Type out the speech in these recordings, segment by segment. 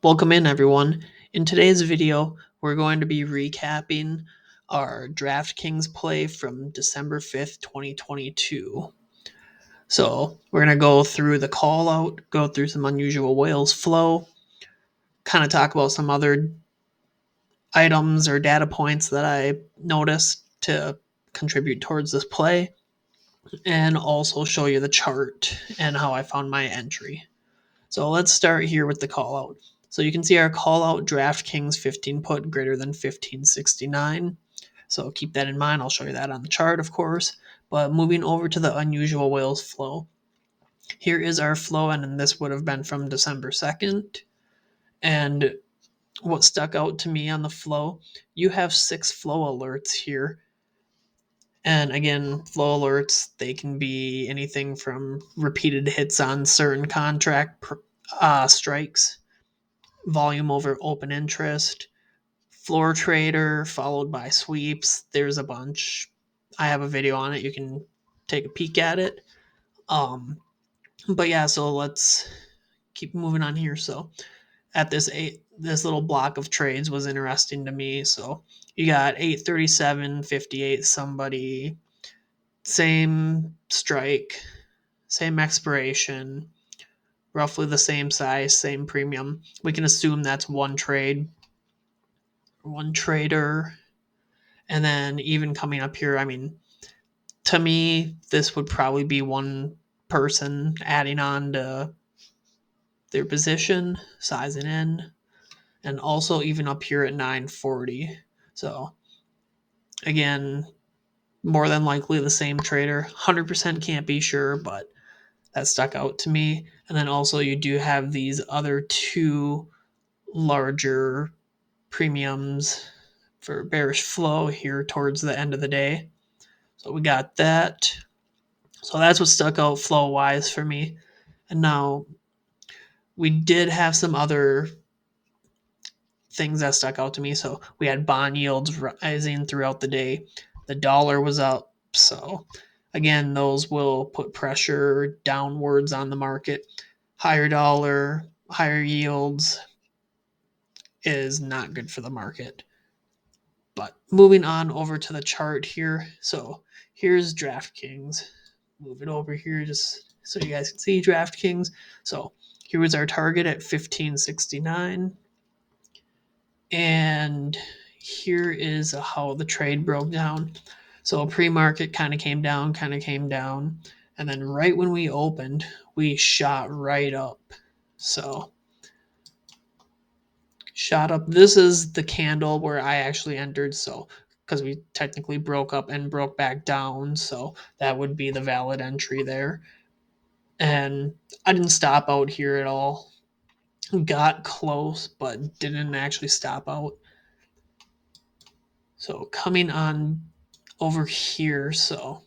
Welcome in, everyone. In today's video, we're going to be recapping our DraftKings play from December 5th, 2022. So, we're going to go through the call out, go through some unusual whales flow, kind of talk about some other items or data points that I noticed to contribute towards this play, and also show you the chart and how I found my entry. So let's start here with the call out. So you can see our call out DraftKings 15 put greater than 1569. So keep that in mind. I'll show you that on the chart, of course. But moving over to the unusual whales flow. Here is our flow, and this would have been from December 2nd. And what stuck out to me on the flow, you have 6 flow alerts here. And again, flow alerts, they can be anything from repeated hits on certain contract strikes, volume over open interest, floor trader, followed by sweeps. There's a bunch. I have a video on it. You can take a peek at it. But yeah, so let's keep moving on here. So at this little block of trades was interesting to me. So you got 837.58 somebody, same strike, same expiration, roughly the same size, same premium. We can assume that's one trade, one trader. And then even coming up here, I mean, to me, this would probably be one person adding on to their position, sizing in, and also even up here at 940. So again, more than likely the same trader. 100% can't be sure, but that stuck out to me. And then also you do have these other two larger premiums for bearish flow here towards the end of the day. So we got that. So that's what stuck out flow wise for me. And now we did have some other things that stuck out to me. So we had bond yields rising throughout the day. The dollar was up. So again, those will put pressure downwards on the market. Higher dollar, higher yields is not good for the market. But moving on over to the chart here. So here's DraftKings. Move it over here just so you guys can see DraftKings. So here was our target at 1569. And here is how the trade broke down. So pre-market kind of came down. And then right when we opened, we shot right up. So shot up. This is the candle where I actually entered. So because we technically broke up and broke back down. So that would be the valid entry there. And I didn't stop out here at all. Got close, but didn't actually stop out. So coming on over here, so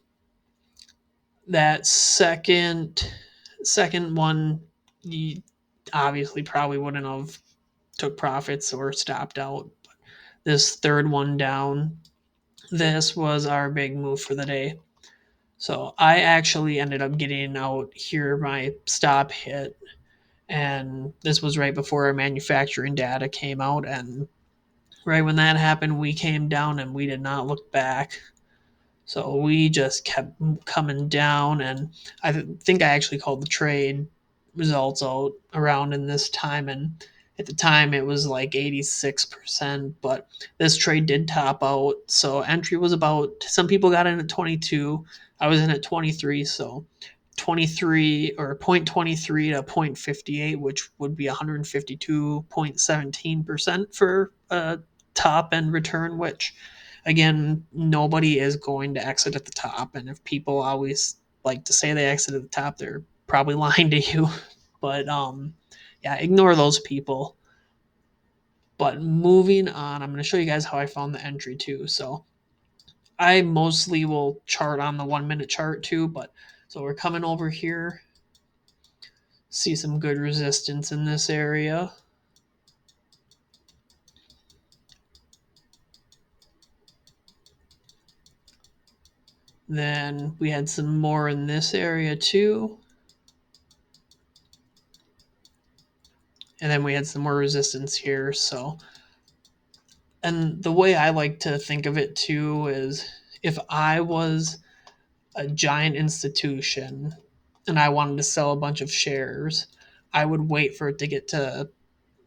that second one, you obviously probably wouldn't have took profits or stopped out. But this third one down, this was our big move for the day. So I actually ended up getting out here. My stop hit, and this was right before our manufacturing data came out. And right when that happened, we came down and we did not look back. So we just kept coming down, and I think I actually called the trade results out around in this time, and at the time it was like 86%, but this trade did top out. So entry was about, some people got in at 22. I was in at 23, so 23 or 0.23 to 0.58, which would be 152.17% for a top end return, which again, nobody is going to exit at the top. And if people always like to say they exit at the top, they're probably lying to you. But yeah, ignore those people. But moving on, I'm going to show you guys how I found the entry too. So I mostly will chart on the 1 minute chart too. But so we're coming over here, see some good resistance in this area. Then we had some more in this area too. and then we had some more resistance here. So, and the way I like to think of it too is if I was a giant institution and I wanted to sell a bunch of shares, I would wait for it to get to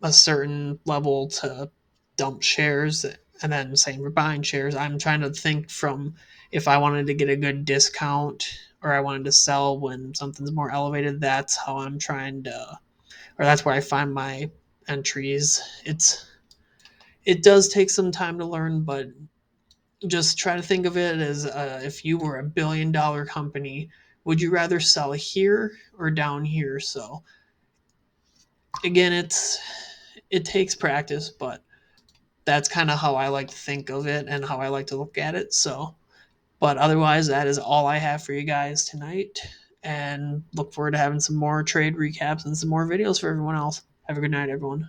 a certain level to dump shares, and then same for buying shares. I'm trying to think from if I wanted to get a good discount or I wanted to sell when something's more elevated, that's how I'm trying to, or that's where I find my entries. It does take some time to learn, but just try to think of it as if you were $1 billion company, would you rather sell here or down here? So again, it takes practice, but that's kind of how I like to think of it and how I like to look at it. So, but otherwise, that is all I have for you guys tonight. And look forward to having some more trade recaps and some more videos for everyone else. Have a good night, everyone.